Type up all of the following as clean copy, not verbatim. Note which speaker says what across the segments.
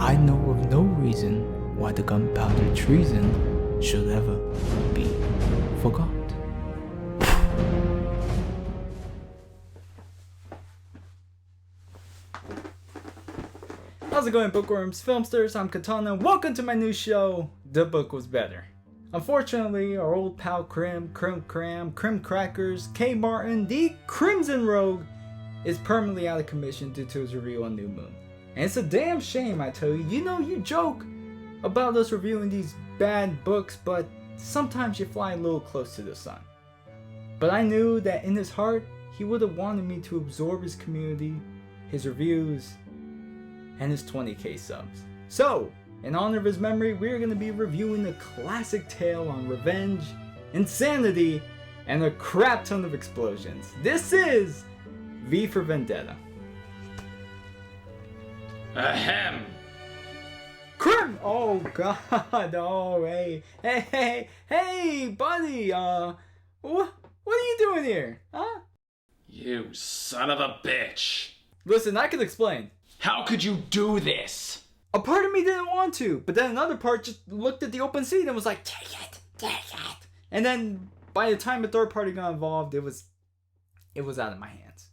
Speaker 1: I know of no reason why the gunpowder treason should ever be forgot. How's it going, bookworms, filmsters? I'm Kytana. Welcome to my new show, The Book Was Better. Unfortunately, our old pal Krim Crackers, K Martin, the Crimson Rogue, is permanently out of commission due to his review on New Moon. And it's a damn shame, I tell you. You know, you joke about us reviewing these bad books, but sometimes you fly a little close to the sun. But I knew that in his heart, he would have wanted me to absorb his community, his reviews, and his 20k subs. So, in honor of his memory, we're going to be reviewing a classic tale on revenge, insanity, and a crap ton of explosions. This is V for Vendetta.
Speaker 2: Ahem!
Speaker 1: Krim! Oh god, oh hey, buddy, what are you doing here, huh?
Speaker 2: You son of a bitch!
Speaker 1: Listen, I can explain.
Speaker 2: How could you do this?
Speaker 1: A part of me didn't want to, but then another part just looked at the open seat and was like, take it. And then by the time a third party got involved, it was out of my hands.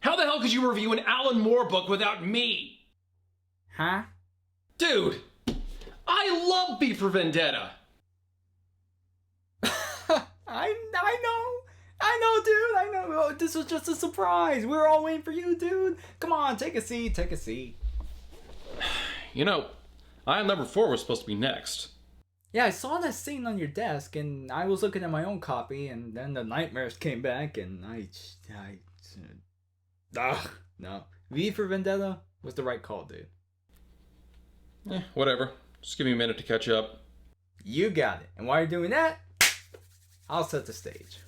Speaker 2: How the hell could you review an Alan Moore book without me?
Speaker 1: Huh?
Speaker 2: Dude, I love V for Vendetta.
Speaker 1: I know, dude. I know. Oh, this was just a surprise. We were all waiting for you, dude. Come on, take a seat.
Speaker 2: You know, Aisle number 4 was supposed to be next.
Speaker 1: Yeah, I saw that scene on your desk, and I was looking at my own copy, and then the nightmares came back, and no. V for Vendetta was the right call, dude.
Speaker 2: Whatever. Just give me a minute to catch up.
Speaker 1: You got it. And while you're doing that, I'll set the stage.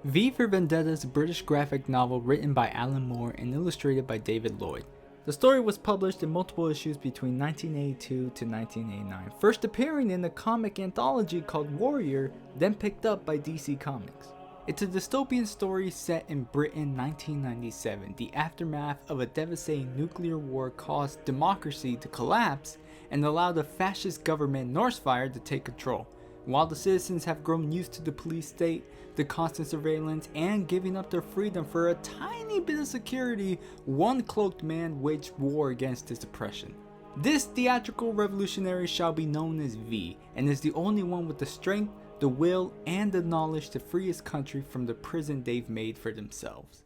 Speaker 1: V for Vendetta is a British graphic novel written by Alan Moore and illustrated by David Lloyd. The story was published in multiple issues between 1982 to 1989, first appearing in a comic anthology called Warrior, then picked up by DC Comics. It's a dystopian story set in Britain 1997. The aftermath of a devastating nuclear war caused democracy to collapse and allowed a fascist government, Northfire, to take control. While the citizens have grown used to the police state, the constant surveillance, and giving up their freedom for a tiny bit of security, one cloaked man waged war against this oppression. This theatrical revolutionary shall be known as V, and is the only one with the strength, the will, and the knowledge to free his country from the prison they've made for themselves.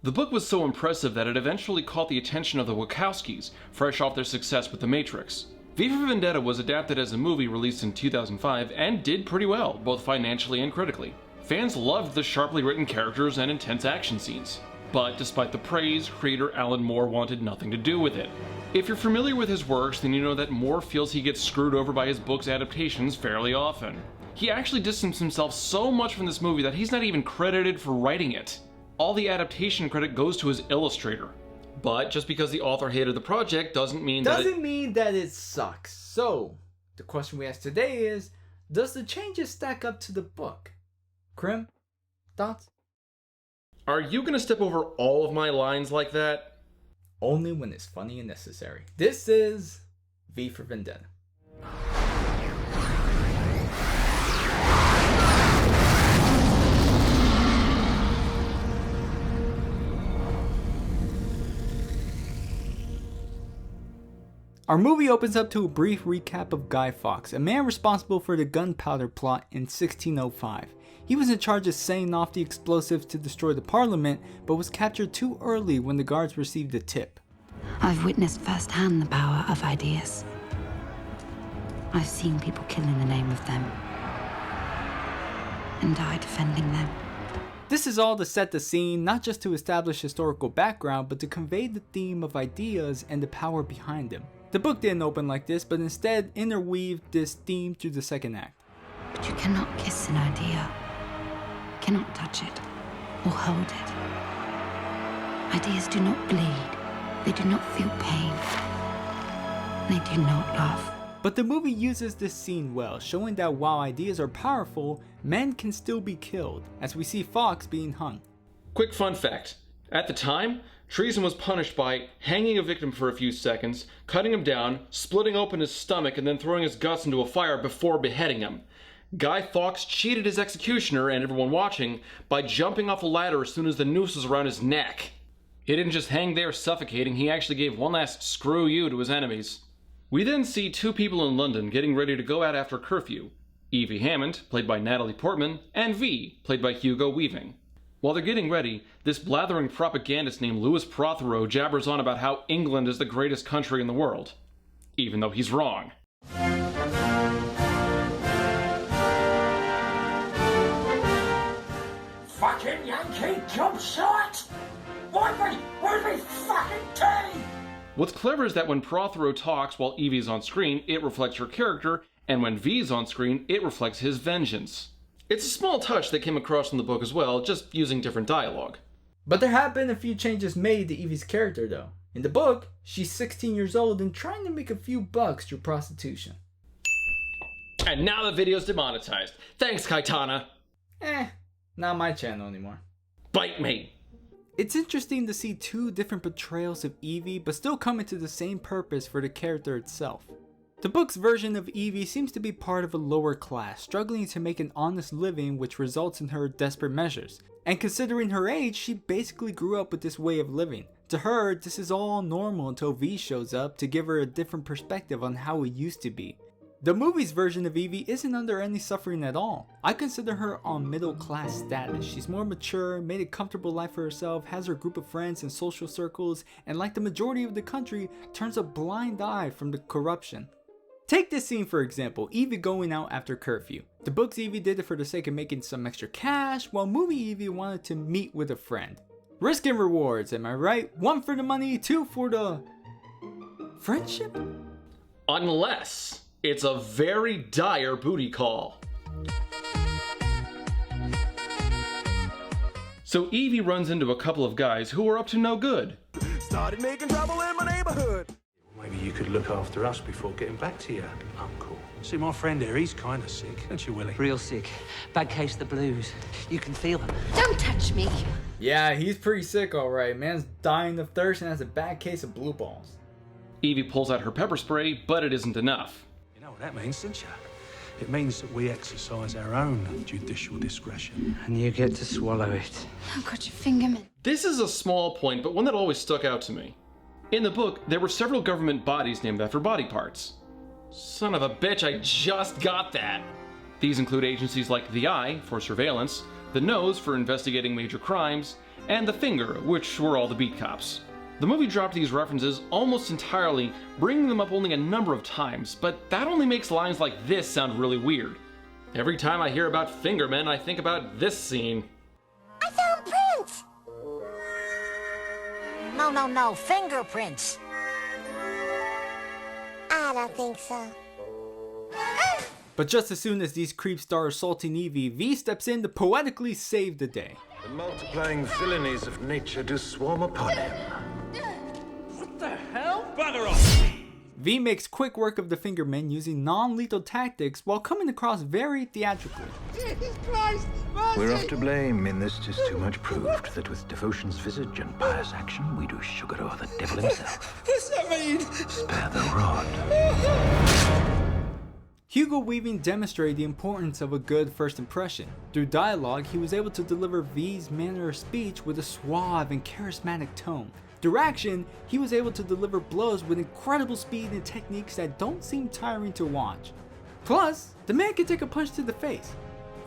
Speaker 2: The book was so impressive that it eventually caught the attention of the Wachowskis, fresh off their success with The Matrix. V for Vendetta was adapted as a movie released in 2005 and did pretty well, both financially and critically. Fans loved the sharply written characters and intense action scenes. But despite the praise, creator Alan Moore wanted nothing to do with it. If you're familiar with his works, then you know that Moore feels he gets screwed over by his book's adaptations fairly often. He actually distanced himself so much from this movie that he's not even credited for writing it. All the adaptation credit goes to his illustrator. But just because the author hated the project doesn't mean that
Speaker 1: it sucks. So, the question we ask today is, does the changes stack up to the book? Krim, thoughts?
Speaker 2: Are you gonna step over all of my lines like that?
Speaker 1: Only when it's funny and necessary. This is V for Vendetta. Our movie opens up to a brief recap of Guy Fawkes, a man responsible for the gunpowder plot in 1605. He was in charge of setting off the explosives to destroy the Parliament, but was captured too early when the guards received the tip.
Speaker 3: I've witnessed firsthand the power of ideas. I've seen people kill in the name of them, and die defending them.
Speaker 1: This is all to set the scene, not just to establish historical background, but to convey the theme of ideas and the power behind them. The book didn't open like this, but instead interweaved this theme through the second act.
Speaker 3: But you cannot kiss an idea, cannot touch it, or hold it. Ideas do not bleed, they do not feel pain, they do not love.
Speaker 1: But the movie uses this scene well, showing that while ideas are powerful, men can still be killed, as we see Fawkes being hung.
Speaker 2: Quick fun fact. At the time, Treason was punished by hanging a victim for a few seconds, cutting him down, splitting open his stomach, and then throwing his guts into a fire before beheading him. Guy Fawkes cheated his executioner and everyone watching by jumping off a ladder as soon as the noose was around his neck. He didn't just hang there suffocating, he actually gave one last screw you to his enemies. We then see two people in London getting ready to go out after curfew. Evie Hammond, played by Natalie Portman, and V, played by Hugo Weaving. While they're getting ready, this blathering propagandist named Louis Prothero jabbers on about how England is the greatest country in the world. Even though he's wrong.
Speaker 4: Fucking Yankee jump shot! Where's my fucking team?
Speaker 2: What's clever is that when Prothero talks while Evie's on screen, it reflects her character, and when V's on screen, it reflects his vengeance. It's a small touch that came across in the book as well, just using different dialogue.
Speaker 1: But there have been a few changes made to Evie's character though. In the book, she's 16 years old and trying to make a few bucks through prostitution.
Speaker 2: And now the video's demonetized. Thanks, Kytana!
Speaker 1: Not my channel anymore.
Speaker 2: Bite me!
Speaker 1: It's interesting to see two different portrayals of Evie, but still coming to the same purpose for the character itself. The book's version of Evie seems to be part of a lower class, struggling to make an honest living, which results in her desperate measures. And considering her age, she basically grew up with this way of living. To her, this is all normal until V shows up to give her a different perspective on how it used to be. The movie's version of Evie isn't under any suffering at all. I consider her on middle class status. She's more mature, made a comfortable life for herself, has her group of friends and social circles, and like the majority of the country, turns a blind eye from the corruption. Take this scene for example, Evie going out after curfew. The book's Evie did it for the sake of making some extra cash, while movie Evie wanted to meet with a friend. Risk and rewards, am I right? 1 for the money, 2 for the... friendship?
Speaker 2: Unless it's a very dire booty call. So Evie runs into a couple of guys who are up to no good.
Speaker 5: Started making trouble in my neighborhood. Maybe you could look after us before getting back to your uncle. See, my friend here, he's kind of sick, don't you, Willie?
Speaker 6: Real sick. Bad case of the blues. You can feel them.
Speaker 3: Don't touch me.
Speaker 1: Yeah, he's pretty sick alright. Man's dying of thirst and has a bad case of blue balls.
Speaker 2: Evie pulls out her pepper spray, but it isn't enough.
Speaker 5: You know what that means, don't you? It means that we exercise our own judicial discretion.
Speaker 6: And you get to swallow it.
Speaker 3: I've got your finger, man.
Speaker 2: This is a small point, but one that always stuck out to me. In the book, there were several government bodies named after body parts. Son of a bitch, I just got that! These include agencies like the eye, for surveillance, the nose, for investigating major crimes, and the finger, which were all the beat cops. The movie dropped these references almost entirely, bringing them up only a number of times, but that only makes lines like this sound really weird. Every time I hear about fingermen, I think about this scene.
Speaker 7: I found prints! No, fingerprints. I don't think so.
Speaker 1: But just as soon as these creeps start assaulting Evie, V steps in to poetically save the day.
Speaker 8: The multiplying villainies of nature do swarm upon him.
Speaker 5: What the hell? Bugger off!
Speaker 1: V makes quick work of the fingermen using non-lethal tactics while coming across very theatrically.
Speaker 5: Jesus Christ!
Speaker 8: We're off to blame, in this 'tis too much proved that with devotion's visage and pious action we do sugar o'er the devil himself.
Speaker 5: What's that mean?
Speaker 8: Spare the rod.
Speaker 1: Hugo Weaving demonstrated the importance of a good first impression. Through dialogue, he was able to deliver V's manner of speech with a suave and charismatic tone. Through action, he was able to deliver blows with incredible speed and techniques that don't seem tiring to watch. Plus, the man can take a punch to the face.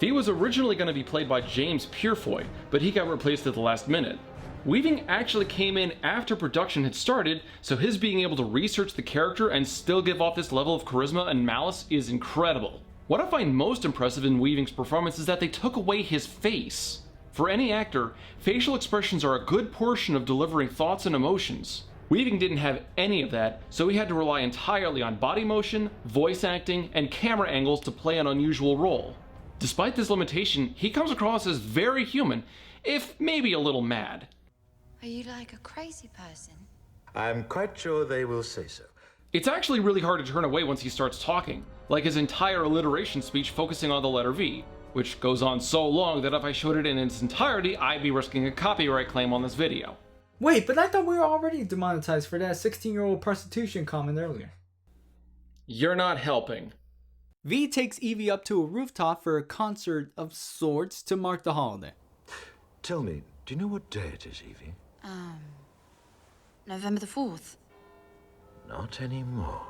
Speaker 2: V was originally going to be played by James Purefoy, but he got replaced at the last minute. Weaving actually came in after production had started, so his being able to research the character and still give off this level of charisma and malice is incredible. What I find most impressive in Weaving's performance is that they took away his face. For any actor, facial expressions are a good portion of delivering thoughts and emotions. Weaving didn't have any of that, so he had to rely entirely on body motion, voice acting, and camera angles to play an unusual role. Despite this limitation, he comes across as very human, if maybe a little mad.
Speaker 3: Are you like a crazy person?
Speaker 8: I'm quite sure they will say so.
Speaker 2: It's actually really hard to turn away once he starts talking, like his entire alliteration speech focusing on the letter V, which goes on so long that if I showed it in its entirety, I'd be risking a copyright claim on this video.
Speaker 1: Wait, but I thought we were already demonetized for that 16-year-old prostitution comment earlier.
Speaker 2: You're not helping.
Speaker 1: V takes Evie up to a rooftop for a concert of sorts to mark the holiday.
Speaker 8: Tell me, do you know what day it is, Evie?
Speaker 3: November the 4th.
Speaker 8: Not anymore.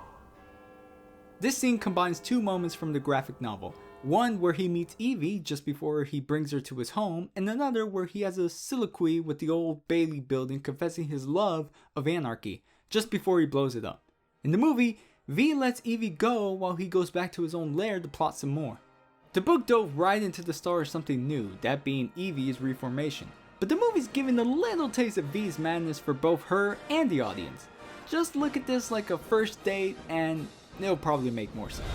Speaker 1: This scene combines two moments from the graphic novel. One where he meets Evie just before he brings her to his home, and another where he has a soliloquy with the old Bailey building confessing his love of anarchy, just before he blows it up. In the movie, V lets Evie go while he goes back to his own lair to plot some more. The book dove right into the start of something new, that being Evie's reformation. But the movie's giving a little taste of V's madness for both her and the audience. Just look at this like a first date and it'll probably make more sense.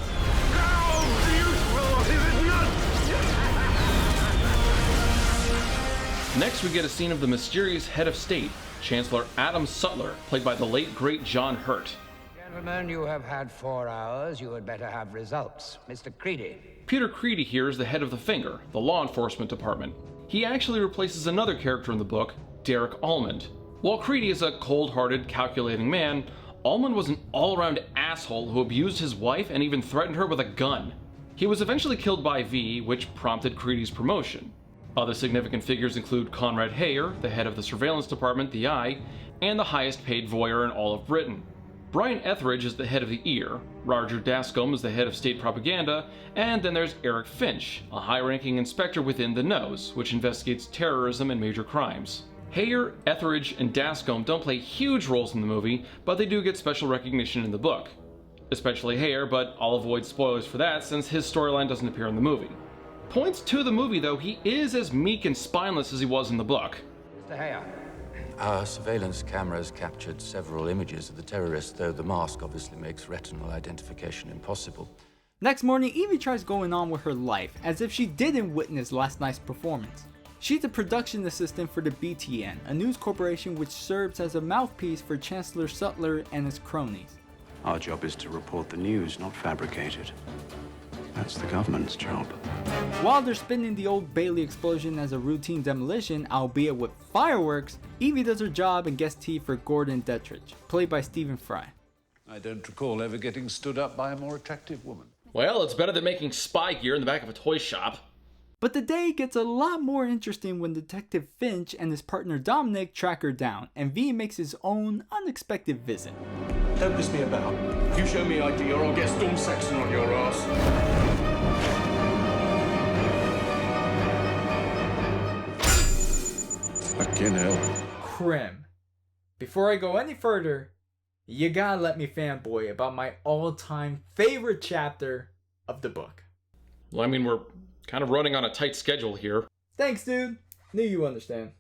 Speaker 2: Next, we get a scene of the mysterious head of state, Chancellor Adam Sutler, played by the late great John Hurt.
Speaker 9: Gentlemen, you have had 4 hours. You had better have results. Mr. Creedy.
Speaker 2: Peter Creedy here is the head of the Finger, the law enforcement department. He actually replaces another character in the book, Derek Almond. While Creedy is a cold-hearted, calculating man, Almond was an all-around asshole who abused his wife and even threatened her with a gun. He was eventually killed by V, which prompted Creedy's promotion. Other significant figures include Conrad Hayer, the head of the surveillance department, the Eye, and the highest-paid voyeur in all of Britain. Brian Etheridge is the head of the Ear, Roger Dascombe is the head of state propaganda, and then there's Eric Finch, a high-ranking inspector within the Nose, which investigates terrorism and major crimes. Hayer, Etheridge, and Dascombe don't play huge roles in the movie, but they do get special recognition in the book. Especially Hayer, but I'll avoid spoilers for that since his storyline doesn't appear in the movie. Points to the movie, though, he is as meek and spineless as he was in the book.
Speaker 9: Mr. Hayer.
Speaker 10: Our surveillance cameras captured several images of the terrorist, though the mask obviously makes retinal identification impossible.
Speaker 1: Next morning, Evie tries going on with her life, as if she didn't witness last night's performance. She's a production assistant for the BTN, a news corporation which serves as a mouthpiece for Chancellor Sutler and his cronies.
Speaker 5: Our job is to report the news, not fabricate it. That's the government's job.
Speaker 1: While they're spinning the old Bailey explosion as a routine demolition, albeit with fireworks, Evie does her job and gets tea for Gordon Dettridge, played by Stephen Fry.
Speaker 5: I don't recall ever getting stood up by a more attractive woman.
Speaker 2: Well, it's better than making spy gear in the back of a toy shop.
Speaker 1: But the day gets a lot more interesting when Detective Finch and his partner Dominic track her down, and V makes his own unexpected visit.
Speaker 11: Don't piss me about. If you show me ID or I'll get Storm Saxon on your ass. Fucking hell.
Speaker 1: Krim. Before I go any further, you gotta let me fanboy about my all-time favorite chapter of the book.
Speaker 2: Well, I mean, we're kind of running on a tight schedule here.
Speaker 1: Thanks, dude. Knew you understand.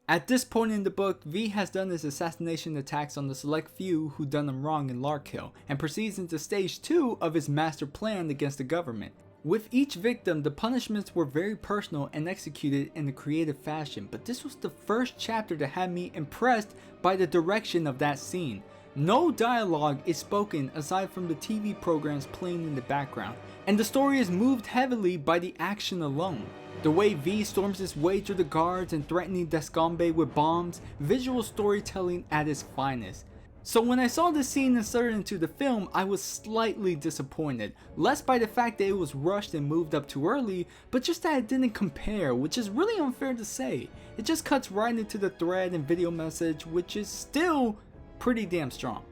Speaker 1: At this point in the book, V has done his assassination attacks on the select few who done him wrong in Larkhill, and proceeds into stage 2 of his master plan against the government. With each victim, the punishments were very personal and executed in a creative fashion, but this was the first chapter that had me impressed by the direction of that scene. No dialogue is spoken aside from the TV programs playing in the background, and the story is moved heavily by the action alone. The way V storms his way through the guards and threatening Dascombe with bombs, visual storytelling at its finest. So when I saw this scene inserted into the film, I was slightly disappointed, less by the fact that it was rushed and moved up too early, but just that it didn't compare, which is really unfair to say. It just cuts right into the thread and video message, which is still pretty damn strong.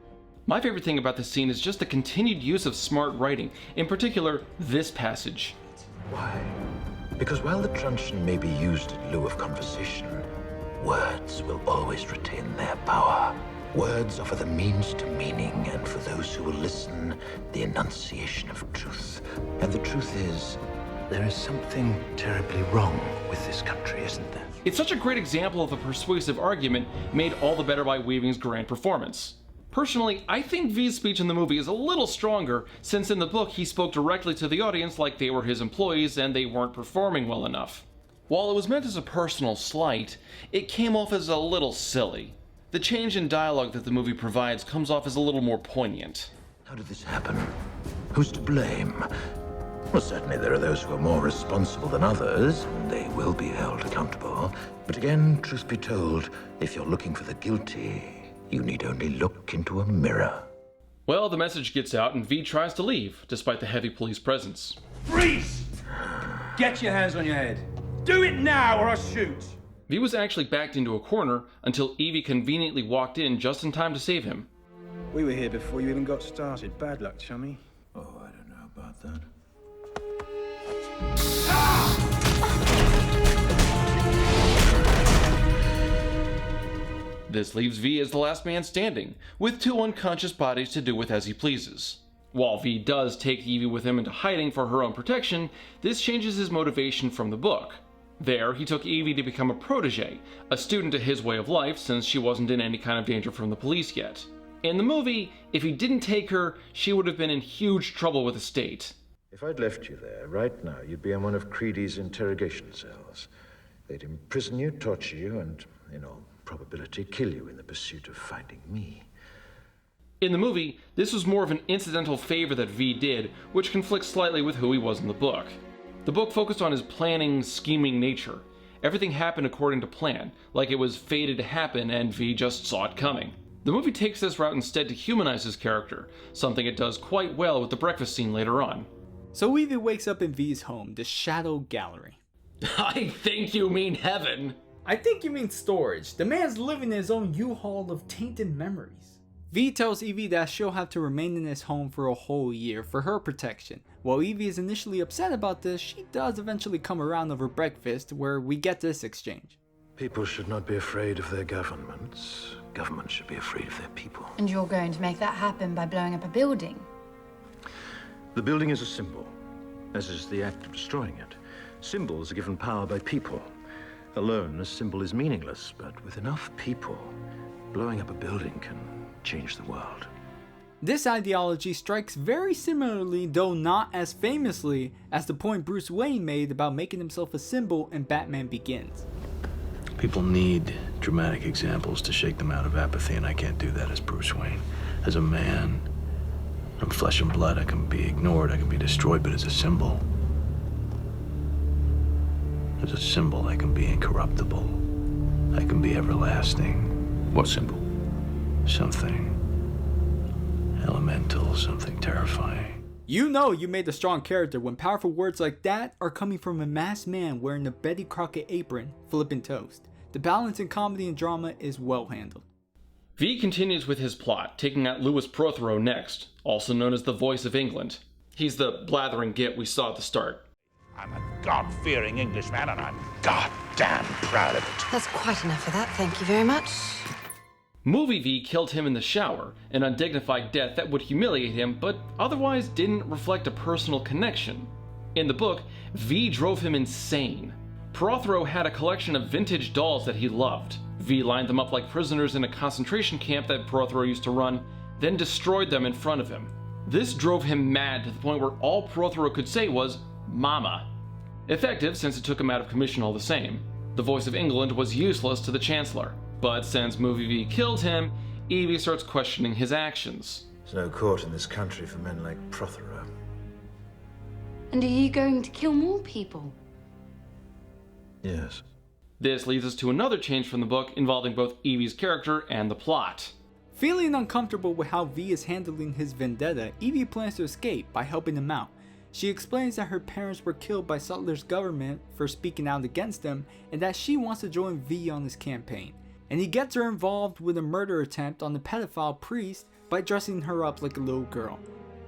Speaker 2: My favorite thing about this scene is just the continued use of smart writing, in particular, this passage.
Speaker 8: Why? Because while the truncheon may be used in lieu of conversation, words will always retain their power. Words offer the means to meaning, and for those who will listen, the enunciation of truth. And the truth is, there is something terribly wrong with this country, isn't there?
Speaker 2: It's such a great example of a persuasive argument made all the better by Weaving's grand performance. Personally, I think V's speech in the movie is a little stronger, since in the book he spoke directly to the audience like they were his employees and they weren't performing well enough. While it was meant as a personal slight, it came off as a little silly. The change in dialogue that the movie provides comes off as a little more poignant.
Speaker 8: How did this happen? Who's to blame? Well, certainly there are those who are more responsible than others, and they will be held accountable. But again, truth be told, if you're looking for the guilty, you need only look into a mirror.
Speaker 2: Well, the message gets out and V tries to leave, despite the heavy police presence.
Speaker 5: Freeze! Get your hands on your head. Do it now or I'll shoot.
Speaker 2: V was actually backed into a corner until Evie conveniently walked in just in time to save him.
Speaker 5: We were here before you even got started. Bad luck, chummy.
Speaker 8: Oh, I don't know about that.
Speaker 2: This leaves V as the last man standing, with 2 unconscious bodies to do with as he pleases. While V does take Evie with him into hiding for her own protection, this changes his motivation from the book. There, he took Evie to become a protege, a student to his way of life since she wasn't in any kind of danger from the police yet. In the movie, if he didn't take her, she would have been in huge trouble with the state.
Speaker 8: If I'd left you there, right now, you'd be in one of Creedy's interrogation cells. They'd imprison you, torture you, and, in all probability, kill you in the pursuit of finding me.
Speaker 2: In the movie, this was more of an incidental favor that V did, which conflicts slightly with who he was in the book. The book focused on his planning, scheming nature. Everything happened according to plan, like it was fated to happen and V just saw it coming. The movie takes this route instead to humanize his character, something it does quite well with the breakfast scene later on.
Speaker 1: So Evie wakes up in V's home, the Shadow Gallery.
Speaker 2: I think you mean heaven.
Speaker 1: I think you mean storage. The man's living in his own U-Haul of tainted memories. V tells Evie that she'll have to remain in his home for a whole year for her protection. While Evie is initially upset about this, she does eventually come around over breakfast, where we get this exchange.
Speaker 8: People should not be afraid of their governments. Governments should be afraid of their people.
Speaker 3: And you're going to make that happen by blowing up a building?
Speaker 8: The building is a symbol, as is the act of destroying it. Symbols are given power by people. Alone, a symbol is meaningless, but with enough people, blowing up a building can change the world.
Speaker 1: This ideology strikes very similarly, though not as famously, as the point Bruce Wayne made about making himself a symbol in Batman Begins.
Speaker 5: People need dramatic examples to shake them out of apathy, and I can't do that as Bruce Wayne. As a man, I'm flesh and blood. I can be ignored, I can be destroyed, but as a symbol, I can be incorruptible. I can be everlasting.
Speaker 11: What symbol?
Speaker 5: Something elemental, something terrifying.
Speaker 1: You know you made a strong character when powerful words like that are coming from a masked man wearing a Betty Crocker apron, flipping toast. The balance in comedy and drama is well handled.
Speaker 2: V continues with his plot, taking out Louis Prothero next, also known as the Voice of England. He's the blathering git we saw at the start.
Speaker 12: I'm a God-fearing Englishman, and I'm goddamn proud of it.
Speaker 3: That's quite enough of that, thank you very much.
Speaker 2: Movie V killed him in the shower, an undignified death that would humiliate him, but otherwise didn't reflect a personal connection. In the book, V drove him insane. Prothero had a collection of vintage dolls that he loved. V lined them up like prisoners in a concentration camp that Prothero used to run, then destroyed them in front of him. This drove him mad to the point where all Prothero could say was, "Mama." Effective, since it took him out of commission all the same. The Voice of England was useless to the Chancellor. But since Movie V killed him, Evie starts questioning his actions.
Speaker 8: There's no court in this country for men like Prothero.
Speaker 3: And are you going to kill more people?
Speaker 8: Yes.
Speaker 2: This leads us to another change from the book involving both Evie's character and the plot.
Speaker 1: Feeling uncomfortable with how V is handling his vendetta, Evie plans to escape by helping him out. She explains that her parents were killed by Sutler's government for speaking out against them, and that she wants to join V on his campaign. And he gets her involved with a murder attempt on the pedophile priest by dressing her up like a little girl.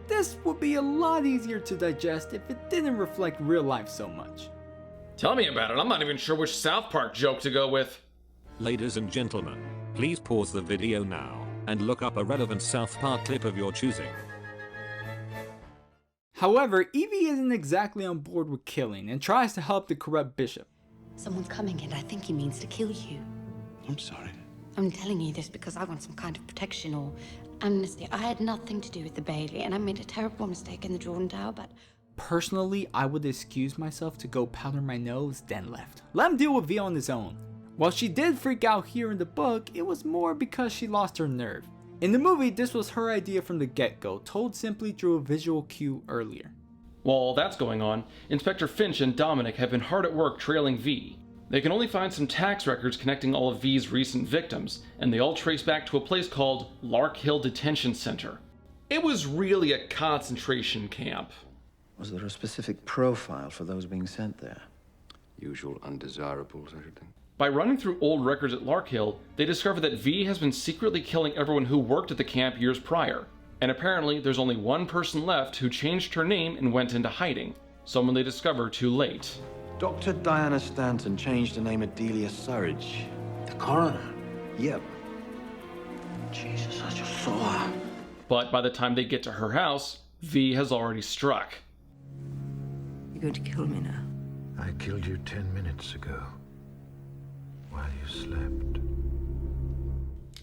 Speaker 1: This would be a lot easier to digest if it didn't reflect real life so much.
Speaker 2: Tell me about it, I'm not even sure which South Park joke to go with.
Speaker 13: Ladies and gentlemen, please pause the video now and look up a relevant South Park clip of your choosing.
Speaker 1: However, Evie isn't exactly on board with killing and tries to help the corrupt bishop.
Speaker 3: Someone's coming and I think he means to kill you.
Speaker 11: I'm sorry.
Speaker 3: I'm telling you this because I want some kind of protection or amnesty. I had nothing to do with the Bailey and I made a terrible mistake in the Jordan Tower, but...
Speaker 1: Personally, I would excuse myself to go powder my nose, then left. Let him deal with V on his own. While she did freak out here in the book, it was more because she lost her nerve. In the movie, this was her idea from the get-go, told simply through a visual cue earlier.
Speaker 2: While all that's going on, Inspector Finch and Dominic have been hard at work trailing V. They can only find some tax records connecting all of V's recent victims, and they all trace back to a place called Lark Hill Detention Center. It was really a concentration camp.
Speaker 14: Was there a specific profile for those being sent there?
Speaker 15: Usual undesirables, I should think.
Speaker 2: By running through old records at Lark Hill, they discover that V has been secretly killing everyone who worked at the camp years prior. And apparently, there's only one person left who changed her name and went into hiding. Someone they discover too late.
Speaker 14: Dr. Diana Stanton changed her name to Delia Surridge.
Speaker 5: The coroner?
Speaker 14: Yep.
Speaker 5: Jesus, I just saw her.
Speaker 2: But by the time they get to her house, V has already struck.
Speaker 16: You're going to kill me now?
Speaker 8: I killed you 10 minutes ago, while you slept.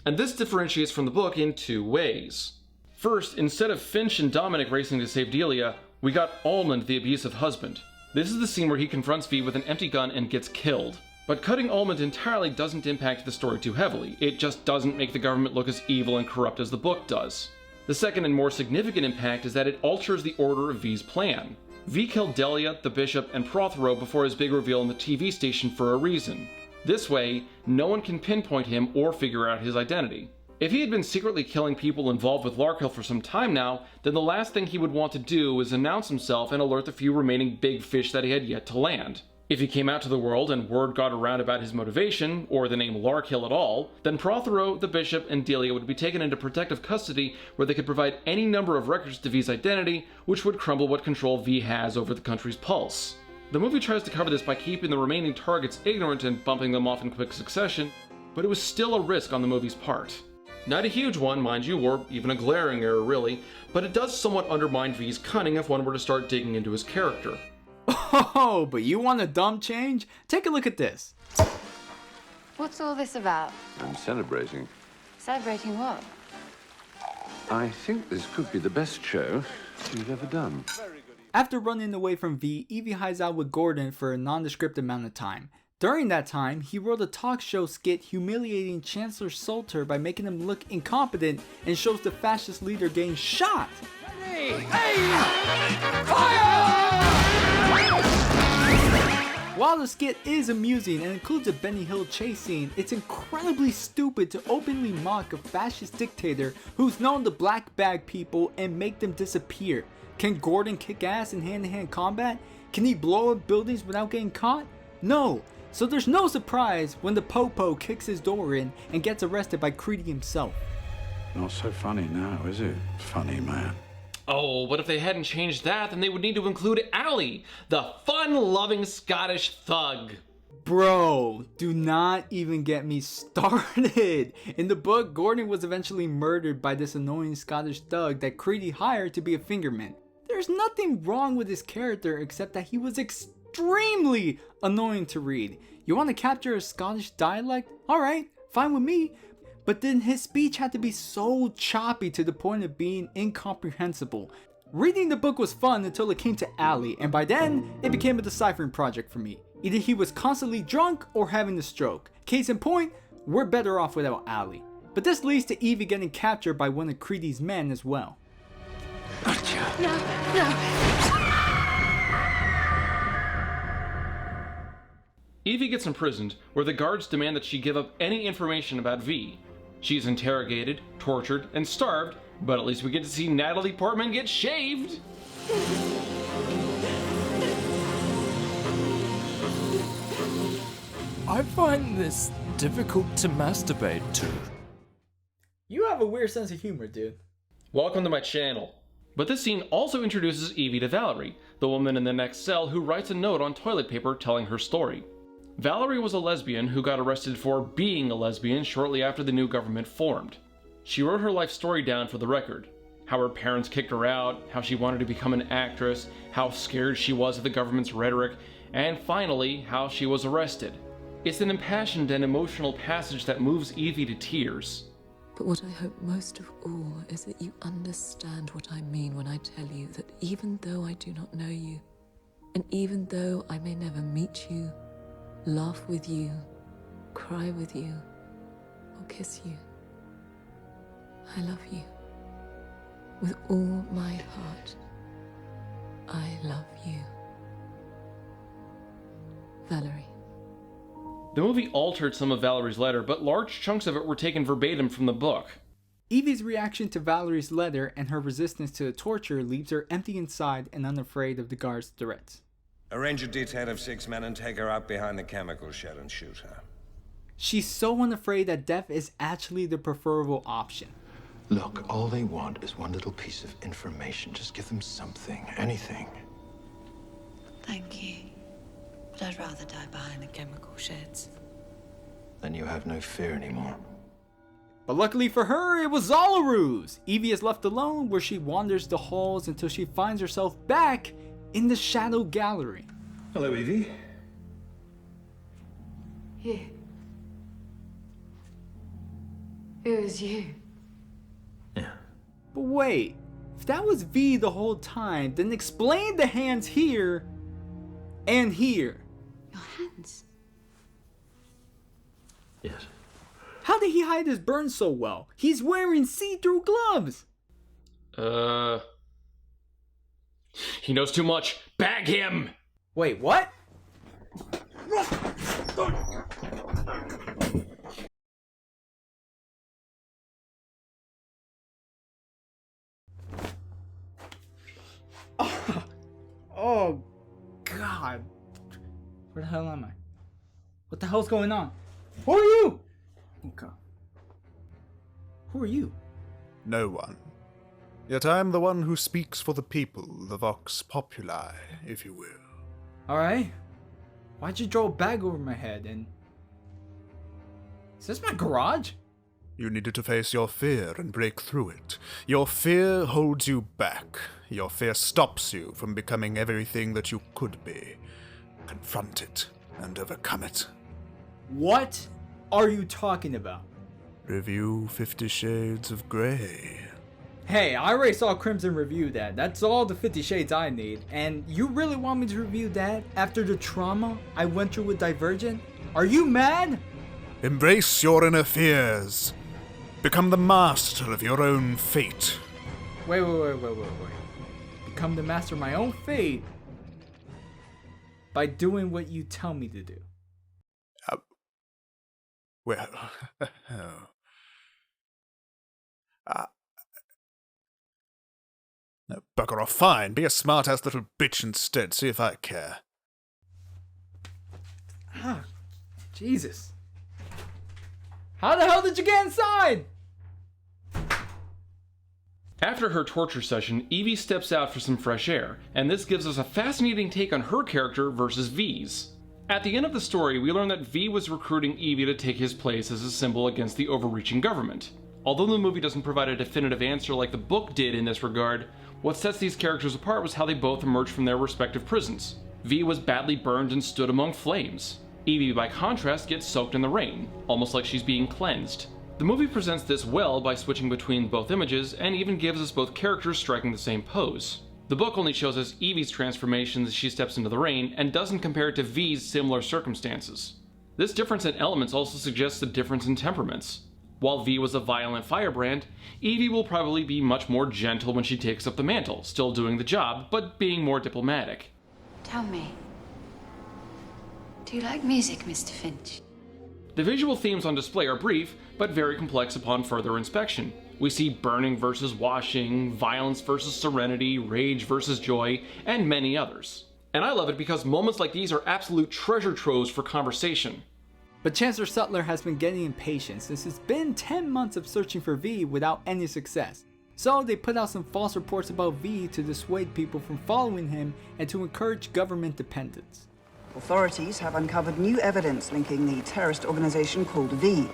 Speaker 2: And this differentiates from the book in two ways. First, instead of Finch and Dominic racing to save Delia, we got Almond, the abusive husband. This is the scene where he confronts V with an empty gun and gets killed. But cutting Almond entirely doesn't impact the story too heavily. It just doesn't make the government look as evil and corrupt as the book does. The second and more significant impact is that it alters the order of V's plan. V killed Delia, the bishop, and Prothero before his big reveal on the TV station for a reason. This way, no one can pinpoint him or figure out his identity. If he had been secretly killing people involved with Lark Hill for some time now, then the last thing he would want to do is announce himself and alert the few remaining big fish that he had yet to land. If he came out to the world and word got around about his motivation, or the name Lark Hill at all, then Prothero, the bishop, and Delia would be taken into protective custody where they could provide any number of records to V's identity, which would crumble what control V has over the country's pulse. The movie tries to cover this by keeping the remaining targets ignorant and bumping them off in quick succession, but it was still a risk on the movie's part. Not a huge one, mind you, or even a glaring error really, but it does somewhat undermine V's cunning if one were to start digging into his character.
Speaker 1: Oh, but you want a dumb change? Take a look at this.
Speaker 17: What's all this about?
Speaker 15: I'm celebrating.
Speaker 17: Celebrating what?
Speaker 15: I think this could be the best show you've ever done.
Speaker 1: After running away from V, Evie hides out with Gordon for a nondescript amount of time. During that time, he wrote a talk show skit humiliating Chancellor Salter by making him look incompetent and shows the fascist leader getting shot.
Speaker 4: Hey! Fire!
Speaker 1: While the skit is amusing and includes a Benny Hill chase scene, it's incredibly stupid to openly mock a fascist dictator who's known to black bag people and make them disappear. Can Gordon kick ass in hand-to-hand combat? Can he blow up buildings without getting caught? No. So there's no surprise when the Popo kicks his door in and gets arrested by Creedy himself.
Speaker 12: Not so funny now, is it? Funny man.
Speaker 2: Oh, but if they hadn't changed that, then they would need to include Ali, the fun-loving Scottish thug.
Speaker 1: Bro, do not even get me started. In the book, Gordon was eventually murdered by this annoying Scottish thug that Creedy hired to be a fingerman. There's nothing wrong with his character except that he was extremely annoying to read. You want to capture a Scottish dialect? Alright, fine with me. But then his speech had to be so choppy to the point of being incomprehensible. Reading the book was fun until it came to Ali, and by then, it became a deciphering project for me. Either he was constantly drunk or having a stroke. Case in point, we're better off without Ali. But this leads to Evie getting captured by one of Creedy's men as well.
Speaker 17: No.
Speaker 2: Evie gets imprisoned, where the guards demand that she give up any information about V. She's interrogated, tortured, and starved, but at least we get to see Natalie Portman get shaved!
Speaker 18: I find this difficult to masturbate to.
Speaker 1: You have a weird sense of humor, dude.
Speaker 2: Welcome to my channel. But this scene also introduces Evie to Valerie, the woman in the next cell who writes a note on toilet paper telling her story. Valerie was a lesbian who got arrested for being a lesbian shortly after the new government formed. She wrote her life story down for the record. How her parents kicked her out, how she wanted to become an actress, how scared she was of the government's rhetoric, and finally, how she was arrested. It's an impassioned and emotional passage that moves Evie to tears.
Speaker 19: But what I hope most of all is that you understand what I mean when I tell you that even though I do not know you, and even though I may never meet you, laugh with you, cry with you, or kiss you, I love you with all my heart. I love you. Valerie.
Speaker 2: The movie altered some of Valerie's letter, but large chunks of it were taken verbatim from the book.
Speaker 1: Evie's reaction to Valerie's letter and her resistance to the torture leaves her empty inside and unafraid of the guards' threats.
Speaker 20: Arrange a detail of 6 men and take her out behind the chemical shed and shoot her.
Speaker 1: She's so unafraid that death is actually the preferable option.
Speaker 8: Look, all they want is one little piece of information. Just give them something, anything.
Speaker 3: Thank you. But I'd rather die behind the chemical sheds.
Speaker 8: Then you have no fear anymore.
Speaker 1: But luckily for her, it was all a ruse. Evie is left alone where she wanders the halls until she finds herself back in the Shadow Gallery.
Speaker 20: Hello, Evie.
Speaker 17: You. It was you.
Speaker 1: But wait, if that was V the whole time, then explain the hands here and here.
Speaker 17: Your hands?
Speaker 5: Yes.
Speaker 1: How did he hide his burns so well? He's wearing see-through gloves.
Speaker 2: He knows too much. Bag him!
Speaker 1: Wait, what? Oh, God. Where the hell am I? What the hell's going on? Who are you? Okay. Who are you?
Speaker 21: No one. Yet I am the one who speaks for the people, the vox populi, if you will.
Speaker 1: Alright. Why'd you draw a bag over my head and... Is this my garage?
Speaker 21: You needed to face your fear and break through it. Your fear holds you back. Your fear stops you from becoming everything that you could be. Confront it and overcome it.
Speaker 1: What are you talking about?
Speaker 21: Review 50 Shades of Grey.
Speaker 1: Hey, I already saw Krimson review that. That's all the 50 Shades I need. And you really want me to review that after the trauma I went through with Divergent? Are you mad?
Speaker 21: Embrace your inner fears. Become the master of your own fate.
Speaker 1: Wait. Become the master of my own fate by doing what you tell me to do.
Speaker 21: Well, no, bugger off, fine. Be a smart-ass little bitch instead. See if I care.
Speaker 1: Ah, Jesus. How the hell did you get inside?
Speaker 2: After her torture session, Evie steps out for some fresh air, and this gives us a fascinating take on her character versus V's. At the end of the story, we learn that V was recruiting Evie to take his place as a symbol against the overreaching government. Although the movie doesn't provide a definitive answer like the book did in this regard, what sets these characters apart was how they both emerged from their respective prisons. V was badly burned and stood among flames. Evie, by contrast, gets soaked in the rain, almost like she's being cleansed. The movie presents this well by switching between both images and even gives us both characters striking the same pose. The book only shows us Evie's transformation as she steps into the rain and doesn't compare it to V's similar circumstances. This difference in elements also suggests a difference in temperaments. While V was a violent firebrand, Evie will probably be much more gentle when she takes up the mantle, still doing the job, but being more diplomatic.
Speaker 17: Tell me, do you like music, Mr. Finch?
Speaker 2: The visual themes on display are brief, but very complex upon further inspection. We see burning versus washing, violence versus serenity, rage versus joy, and many others. And I love it because moments like these are absolute treasure troves for conversation.
Speaker 1: But Chancellor Sutler has been getting impatient since it's been 10 months of searching for V without any success. So they put out some false reports about V to dissuade people from following him and to encourage government dependence.
Speaker 22: Authorities have uncovered new evidence linking the terrorist organization called V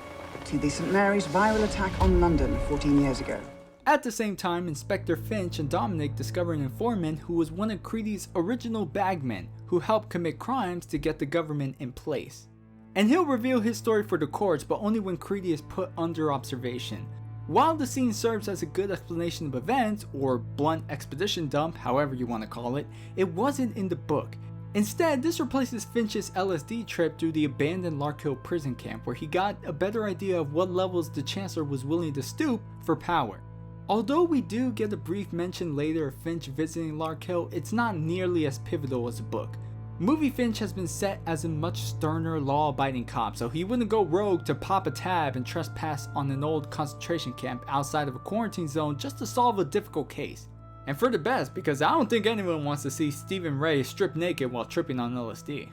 Speaker 22: to the St. Mary's viral attack on London 14 years ago.
Speaker 1: At the same time, Inspector Finch and Dominic discover an informant who was one of Creedy's original bagmen who helped commit crimes to get the government in place. And he'll reveal his story for the courts, but only when Creedy is put under observation. While the scene serves as a good explanation of events, or blunt expedition dump, however you want to call it, it wasn't in the book. Instead, this replaces Finch's LSD trip through the abandoned Larkhill prison camp, where he got a better idea of what levels the Chancellor was willing to stoop for power. Although we do get a brief mention later of Finch visiting Larkhill, it's not nearly as pivotal as the book. Movie Finch has been set as a much sterner, law-abiding cop, so he wouldn't go rogue to pop a tab and trespass on an old concentration camp outside of a quarantine zone just to solve a difficult case. And for the best, because I don't think anyone wants to see Stephen Ray strip naked while tripping on LSD.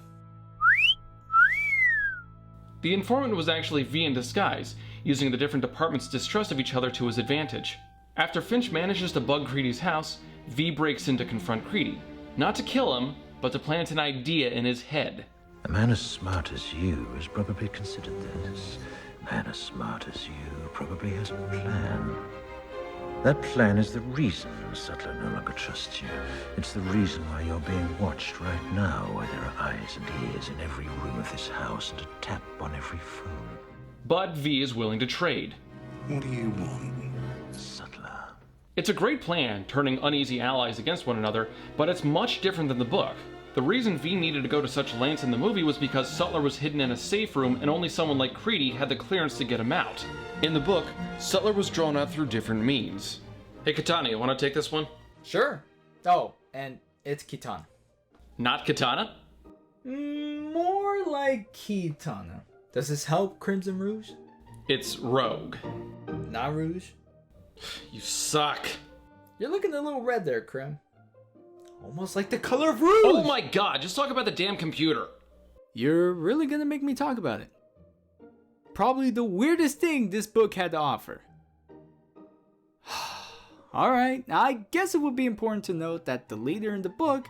Speaker 2: The informant was actually V in disguise, using the different departments' distrust of each other to his advantage. After Finch manages to bug Creedy's house, V breaks in to confront Creedy. Not to kill him, but to plant an idea in his head.
Speaker 8: A man as smart as you has probably considered this. A man as smart as you probably has a plan. That plan is the reason Sutler no longer trusts you. It's the reason why you're being watched right now, why there are eyes and ears in every room of this house and a tap on every phone.
Speaker 2: But V is willing to trade.
Speaker 8: What do you want, Sutler?
Speaker 2: It's a great plan, turning uneasy allies against one another, but it's much different than the book. The reason V needed to go to such lengths in the movie was because Sutler was hidden in a safe room and only someone like Creedy had the clearance to get him out. In the book, Sutler was drawn out through different means. Hey Kytana, you want to take this one?
Speaker 1: Sure. Oh, and it's Kytana.
Speaker 2: Not Kytana?
Speaker 1: More like Kytana. Does this help, Crimson Rouge?
Speaker 2: It's Rogue.
Speaker 1: Not Rouge?
Speaker 2: You suck.
Speaker 1: You're looking a little red there, Crim. Almost like the color of Rouge!
Speaker 2: Oh my god, just talk about the damn computer.
Speaker 1: You're really gonna make me talk about it. Probably the weirdest thing this book had to offer. Alright, I guess it would be important to note that the leader in the book,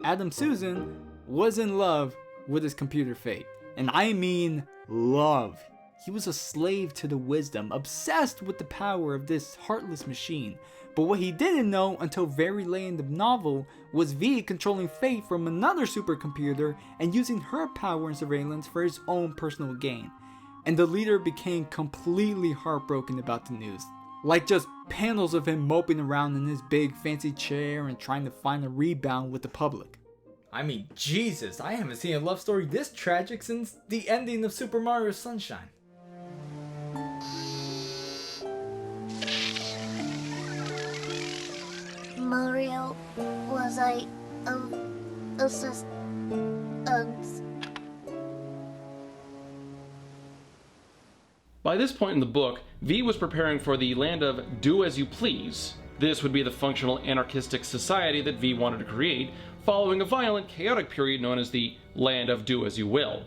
Speaker 1: Adam Susan, was in love with his computer fate. And I mean love. He was a slave to the wisdom, obsessed with the power of this heartless machine. But what he didn't know until very late in the novel was V controlling fate from another supercomputer and using her power and surveillance for his own personal gain. And the leader became completely heartbroken about the news. Like just panels of him moping around in his big fancy chair and trying to find a rebound with the public. I mean, Jesus, I haven't seen a love story this tragic since the ending of Super Mario Sunshine.
Speaker 6: Mario was
Speaker 2: By this point in the book, V was preparing for the land of do as you please. This would be the functional anarchistic society that V wanted to create, following a violent, chaotic period known as the land of do as you will.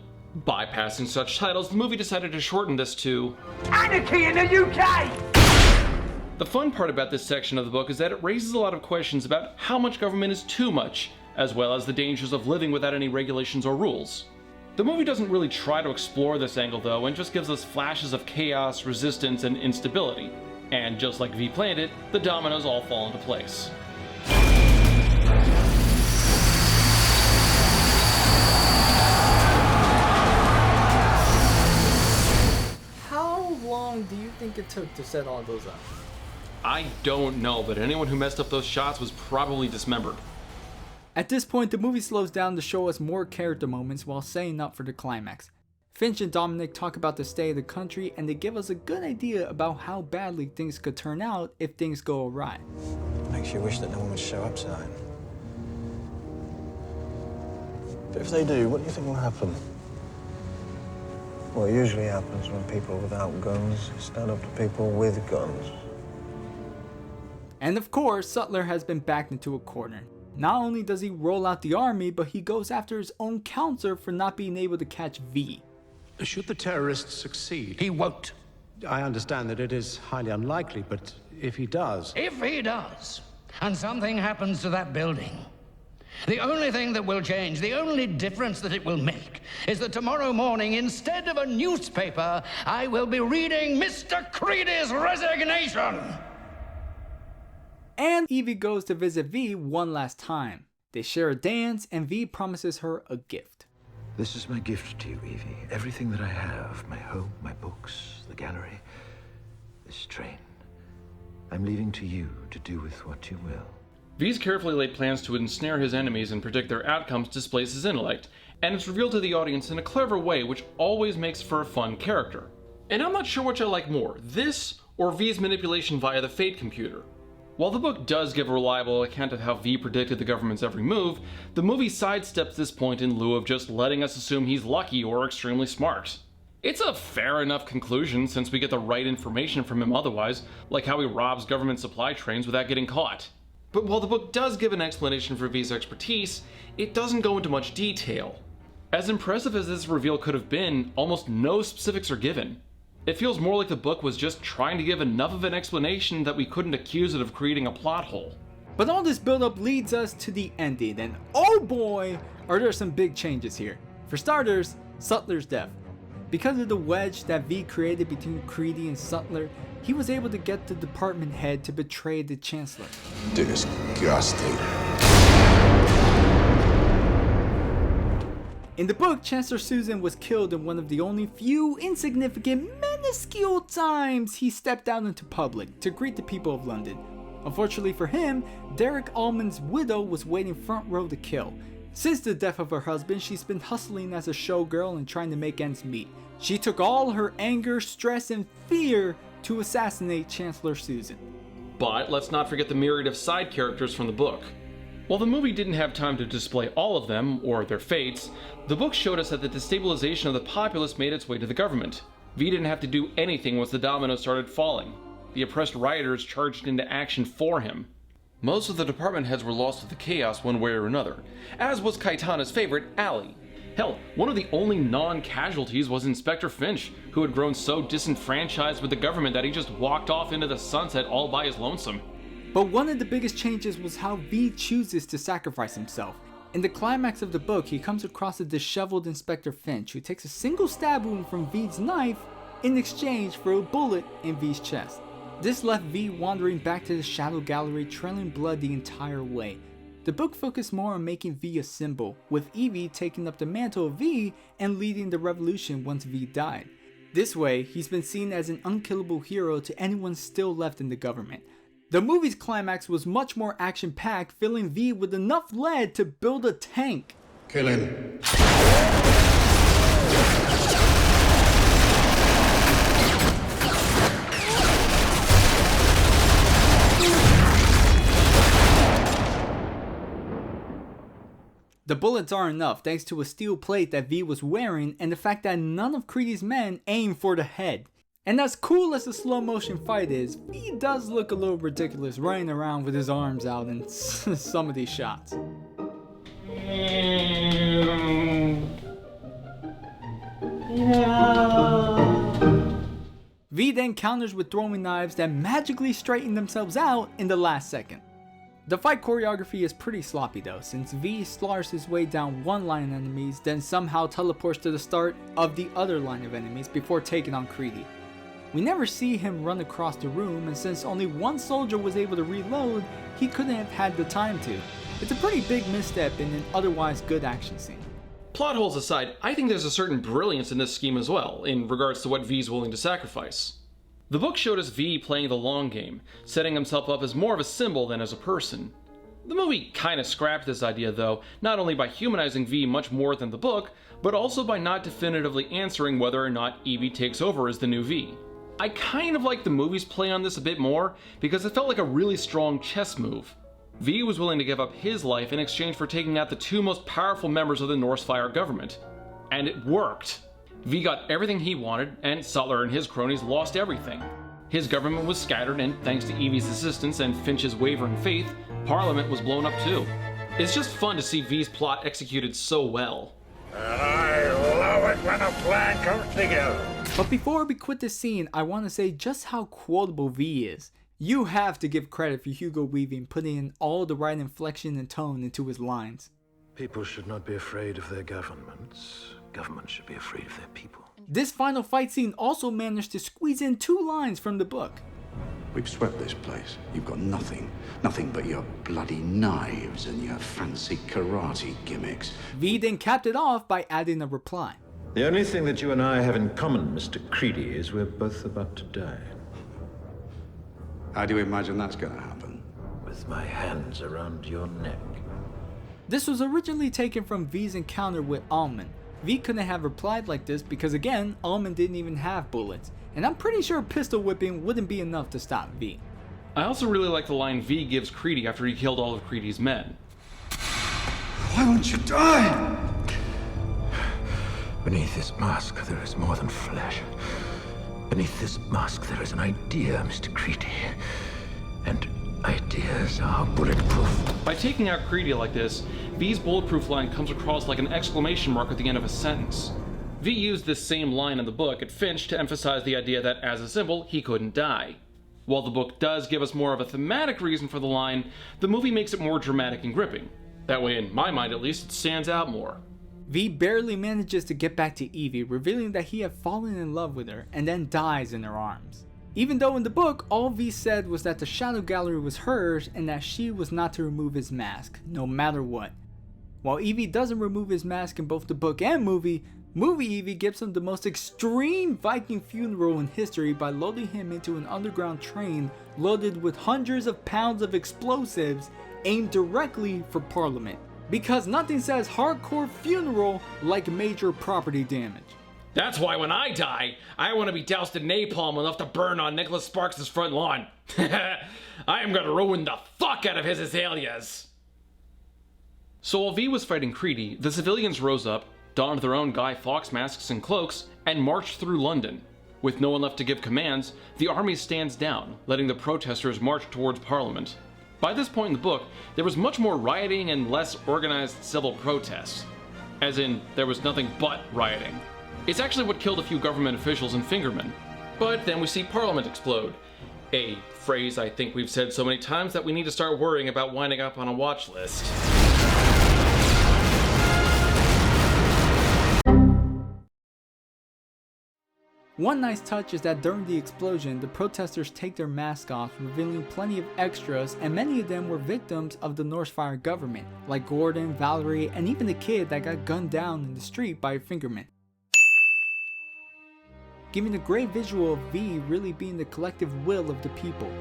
Speaker 2: Bypassing such titles, the movie decided to shorten this to
Speaker 4: Anarchy in the UK!
Speaker 2: The fun part about this section of the book is that it raises a lot of questions about how much government is too much, as well as the dangers of living without any regulations or rules. The movie doesn't really try to explore this angle though, and just gives us flashes of chaos, resistance, and instability. And just like V planned it, the dominoes all fall into place.
Speaker 1: How long do you think it took to set all those up?
Speaker 2: I don't know, but anyone who messed up those shots was probably dismembered.
Speaker 1: At this point, the movie slows down to show us more character moments while setting up for the climax. Finch and Dominic talk about the state of the country, and they give us a good idea about how badly things could turn out if things go awry.
Speaker 14: Makes you wish that no one would show up tonight. But if they do, what do you think will happen? Well, it usually happens when people without guns stand up to people with guns.
Speaker 1: And of course, Sutler has been backed into a corner. Not only does he roll out the army, but he goes after his own counselor for not being able to catch V.
Speaker 7: Should the terrorists succeed?
Speaker 9: He won't.
Speaker 7: I understand that it is highly unlikely, but if he does...
Speaker 9: If he does, and something happens to that building, the only thing that will change, the only difference that it will make, is that tomorrow morning, instead of a newspaper, I will be reading Mr. Creedy's resignation!
Speaker 1: And Evie goes to visit V one last time. They share a dance, and V promises her a gift.
Speaker 8: This is my gift to you, Evie. Everything that I have, my home, my books, the gallery, this train. I'm leaving to you to do with what you will.
Speaker 2: V's carefully laid plans to ensnare his enemies and predict their outcomes displays his intellect, and it's revealed to the audience in a clever way which always makes for a fun character. And I'm not sure which I like more, this or V's manipulation via the Fate computer. While the book does give a reliable account of how V predicted the government's every move, the movie sidesteps this point in lieu of just letting us assume he's lucky or extremely smart. It's a fair enough conclusion since we get the right information from him otherwise, like how he robs government supply trains without getting caught. But while the book does give an explanation for V's expertise, it doesn't go into much detail. As impressive as this reveal could have been, almost no specifics are given. It feels more like the book was just trying to give enough of an explanation that we couldn't accuse it of creating a plot hole.
Speaker 1: But all this build-up leads us to the ending, and oh boy, are there some big changes here. For starters, Sutler's death. Because of the wedge that V created between Creedy and Sutler, he was able to get the department head to betray the Chancellor.
Speaker 8: Disgusting.
Speaker 1: In the book, Chancellor Susan was killed in one of the only few insignificant, minuscule times he stepped out into public to greet the people of London. Unfortunately for him, Derek Allman's widow was waiting front row to kill. Since the death of her husband, she's been hustling as a showgirl and trying to make ends meet. She took all her anger, stress, and fear to assassinate Chancellor Susan.
Speaker 2: But let's not forget the myriad of side characters from the book. While the movie didn't have time to display all of them, or their fates, the book showed us that the destabilization of the populace made its way to the government. V didn't have to do anything once the dominoes started falling. The oppressed rioters charged into action for him. Most of the department heads were lost to the chaos one way or another, as was Kytana's favorite, Allie. Hell, one of the only non-casualties was Inspector Finch, who had grown so disenfranchised with the government that he just walked off into the sunset all by his lonesome.
Speaker 1: But one of the biggest changes was how V chooses to sacrifice himself. In the climax of the book, he comes across a disheveled Inspector Finch who takes a single stab wound from V's knife in exchange for a bullet in V's chest. This left V wandering back to the Shadow Gallery, trailing blood the entire way. The book focused more on making V a symbol, with Evie taking up the mantle of V and leading the revolution once V died. This way, he's been seen as an unkillable hero to anyone still left in the government. The movie's climax was much more action-packed, filling V with enough lead to build a tank.
Speaker 8: Kill him.
Speaker 1: The bullets aren't enough thanks to a steel plate that V was wearing and the fact that none of Creedy's men aim for the head. And as cool as the slow motion fight is, V does look a little ridiculous running around with his arms out in some of these shots. V then counters with throwing knives that magically straighten themselves out in the last second. The fight choreography is pretty sloppy though, since V slaughters his way down one line of enemies, then somehow teleports to the start of the other line of enemies before taking on Creedy. We never see him run across the room, and since only one soldier was able to reload, he couldn't have had the time to. It's a pretty big misstep in an otherwise good action scene.
Speaker 2: Plot holes aside, I think there's a certain brilliance in this scheme as well, in regards to what V's willing to sacrifice. The book showed us V playing the long game, setting himself up as more of a symbol than as a person. The movie kinda scrapped this idea though, not only by humanizing V much more than the book, but also by not definitively answering whether or not Evie takes over as the new V. I kind of like the movie's play on this a bit more, because it felt like a really strong chess move. V was willing to give up his life in exchange for taking out the two most powerful members of the Northfire government. And it worked. V got everything he wanted, and Sutler and his cronies lost everything. His government was scattered, and thanks to Evie's assistance and Finch's wavering faith, Parliament was blown up too. It's just fun to see V's plot executed so well.
Speaker 12: And I love it when a plan comes together.
Speaker 1: But before we quit this scene, I want to say just how quotable V is. You have to give credit for Hugo Weaving putting in all the right inflection and tone into his lines.
Speaker 5: People should not be afraid of their governments. Governments should be afraid of their people.
Speaker 1: This final fight scene also managed to squeeze in 2 lines from the book.
Speaker 10: We've swept this place. You've got nothing but your bloody knives and your fancy karate gimmicks.
Speaker 1: V then capped it off by adding a reply.
Speaker 5: The only thing that you and I have in common, Mr. Creedy, is we're both about to die.
Speaker 10: How do you imagine that's going to happen?
Speaker 5: With my hands around your neck.
Speaker 1: This was originally taken from V's encounter with Allman. V couldn't have replied like this because again, Allman didn't even have bullets. and I'm pretty sure pistol whipping wouldn't be enough to stop V.
Speaker 2: I also really like the line V gives Creedy after he killed all of Creedy's men.
Speaker 8: Why won't you die? Beneath this mask, there is more than flesh. Beneath this mask, there is an idea, Mr. Creedy. And ideas are bulletproof.
Speaker 2: By taking out Creedy like this, V's bulletproof line comes across like an exclamation mark at the end of a sentence. V used this same line in the book at Finch to emphasize the idea that, as a symbol, he couldn't die. While the book does give us more of a thematic reason for the line, the movie makes it more dramatic and gripping. That way, in my mind at least, it stands out more.
Speaker 1: V barely manages to get back to Evie, revealing that he had fallen in love with her, and then dies in her arms. Even though in the book, all V said was that the Shadow Gallery was hers and that she was not to remove his mask, no matter what. While Evie doesn't remove his mask in both the book and movie Evie gives him the most extreme Viking funeral in history by loading him into an underground train loaded with hundreds of pounds of explosives aimed directly for Parliament. Because nothing says hardcore funeral like major property damage.
Speaker 2: That's why when I die, I want to be doused in napalm enough to burn on Nicholas Sparks' front lawn. I am gonna ruin the fuck out of his azaleas. So while V was fighting Creedy, the civilians rose up, donned their own Guy Fawkes masks and cloaks, and marched through London. With no one left to give commands, the army stands down, letting the protesters march towards Parliament. By this point in the book, there was much more rioting and less organized civil protests. As in, there was nothing but rioting. It's actually what killed a few government officials and fingermen. But then we see Parliament explode. A phrase I think we've said so many times that we need to start worrying about winding up on a watch list.
Speaker 1: One nice touch is that during the explosion, the protesters take their masks off, revealing plenty of extras, and many of them were victims of the Northfire government, like Gordon, Valerie, and even the kid that got gunned down in the street by a fingerman. Giving a great visual of V really being the collective will of the people.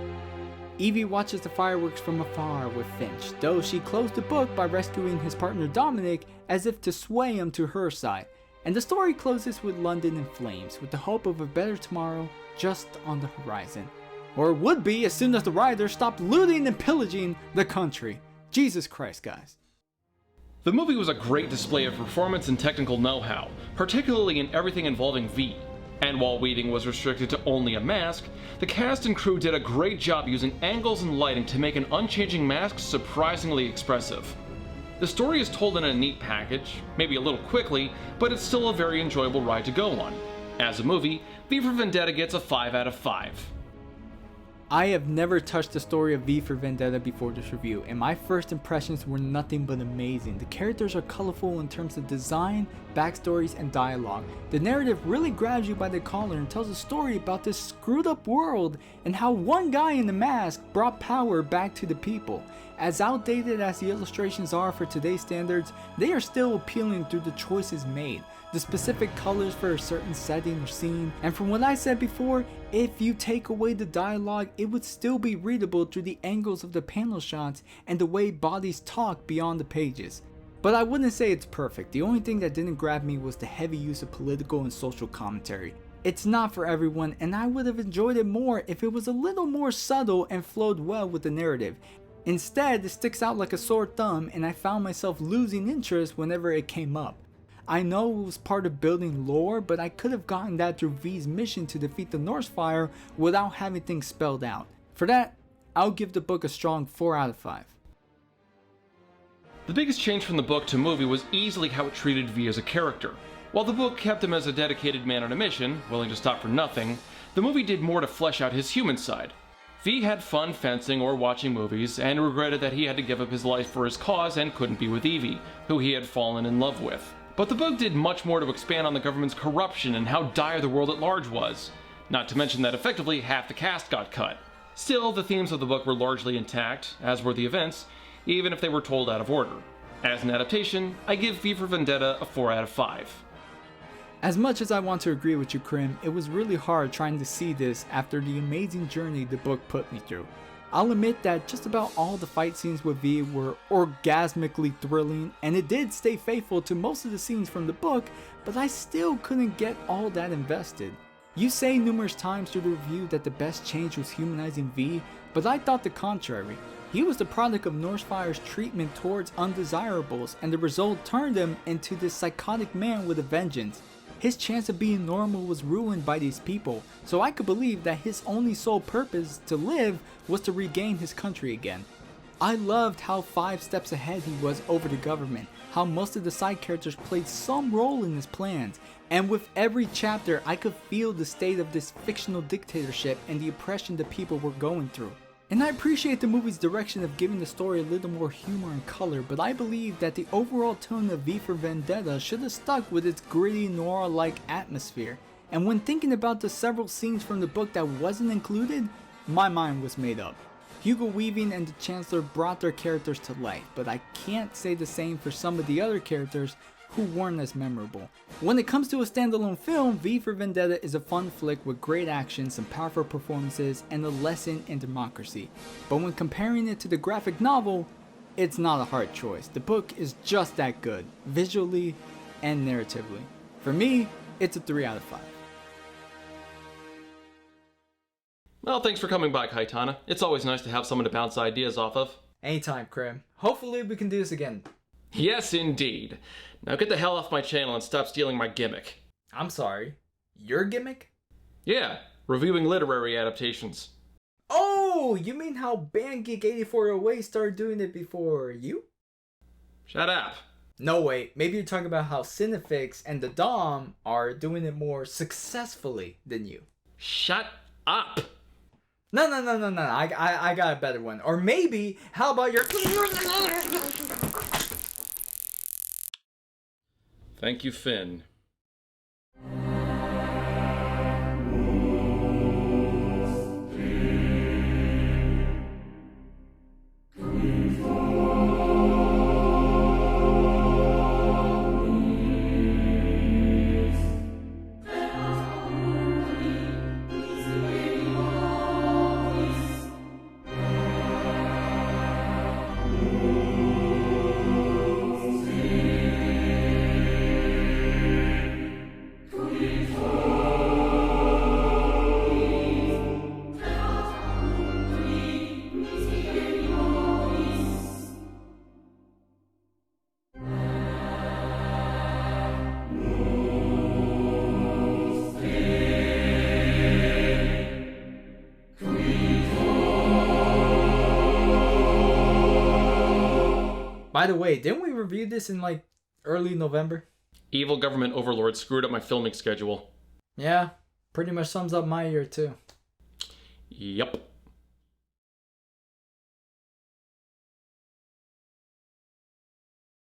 Speaker 1: Evie watches the fireworks from afar with Finch, though she closed the book by rescuing his partner Dominic as if to sway him to her side. And the story closes with London in flames, with the hope of a better tomorrow just on the horizon. Or it would be as soon as the rioters stopped looting and pillaging the country. Jesus Christ, guys.
Speaker 2: The movie was a great display of performance and technical know-how, particularly in everything involving V. And while weaving was restricted to only a mask, the cast and crew did a great job using angles and lighting to make an unchanging mask surprisingly expressive. The story is told in a neat package, maybe a little quickly, but it's still a very enjoyable ride to go on. As a movie, V for Vendetta gets a 5 out of 5.
Speaker 1: I have never touched the story of V for Vendetta before this review, and my first impressions were nothing but amazing. The characters are colorful in terms of design, backstories, and dialogue. The narrative really grabs you by the collar and tells a story about this screwed up world and how one guy in the mask brought power back to the people. As outdated as the illustrations are for today's standards, they are still appealing through the choices made, the specific colors for a certain setting or scene, and from what I said before, if you take away the dialogue, it would still be readable through the angles of the panel shots and the way bodies talk beyond the pages. But I wouldn't say it's perfect. The only thing that didn't grab me was the heavy use of political and social commentary. It's not for everyone, and I would have enjoyed it more if it was a little more subtle and flowed well with the narrative. Instead, it sticks out like a sore thumb, and I found myself losing interest whenever it came up. I know it was part of building lore, but I could have gotten that through V's mission to defeat the Northfire without having things spelled out. For that, I'll give the book a strong 4 out of 5.
Speaker 2: The biggest change from the book to movie was easily how it treated V as a character. While the book kept him as a dedicated man on a mission, willing to stop for nothing, the movie did more to flesh out his human side. V had fun fencing or watching movies, and regretted that he had to give up his life for his cause and couldn't be with Evie, who he had fallen in love with. But the book did much more to expand on the government's corruption and how dire the world at large was. Not to mention that effectively half the cast got cut. Still, the themes of the book were largely intact, as were the events, even if they were told out of order. As an adaptation, I give V for Vendetta a 4 out of 5.
Speaker 1: As much as I want to agree with you, Krim, it was really hard trying to see this after the amazing journey the book put me through. I'll admit that just about all the fight scenes with V were orgasmically thrilling, and it did stay faithful to most of the scenes from the book, but I still couldn't get all that invested. You say numerous times through the review that the best change was humanizing V, but I thought the contrary. He was the product of Norsefire's treatment towards undesirables, and the result turned him into this psychotic man with a vengeance. His chance of being normal was ruined by these people, so I could believe that his only sole purpose to live was to regain his country again. I loved how 5 steps ahead he was over the government, how most of the side characters played some role in his plans, and with every chapter I could feel the state of this fictional dictatorship and the oppression the people were going through. And I appreciate the movie's direction of giving the story a little more humor and color, but I believe that the overall tone of V for Vendetta should have stuck with its gritty noir-like atmosphere. And when thinking about the several scenes from the book that wasn't included, my mind was made up. Hugo Weaving and the Chancellor brought their characters to life, but I can't say the same for some of the other characters who weren't as memorable. When it comes to a standalone film, V for Vendetta is a fun flick with great action, some powerful performances, and a lesson in democracy. But when comparing it to the graphic novel, it's not a hard choice. The book is just that good, visually and narratively. For me, it's a 3 out of 5.
Speaker 2: Well, thanks for coming by, Kytana. It's always nice to have someone to bounce ideas off of.
Speaker 1: Anytime, Krim. Hopefully we can do this again.
Speaker 2: Yes, indeed. Now get the hell off my channel and stop stealing my gimmick.
Speaker 1: I'm sorry. Your gimmick?
Speaker 2: Yeah, reviewing literary adaptations.
Speaker 1: Oh, you mean how BandGeek8408 started doing it before you?
Speaker 2: Shut up.
Speaker 1: No, wait. Maybe you're talking about how Cinefix and the Dom are doing it more successfully than you.
Speaker 2: Shut up.
Speaker 1: No. I got a better one. Or maybe, how about your...
Speaker 2: Thank you, Finn.
Speaker 1: By the way, didn't we review this in like early November?
Speaker 2: Evil government overlords screwed up my filming schedule.
Speaker 1: Yeah, pretty much sums up my year too.
Speaker 2: Yup.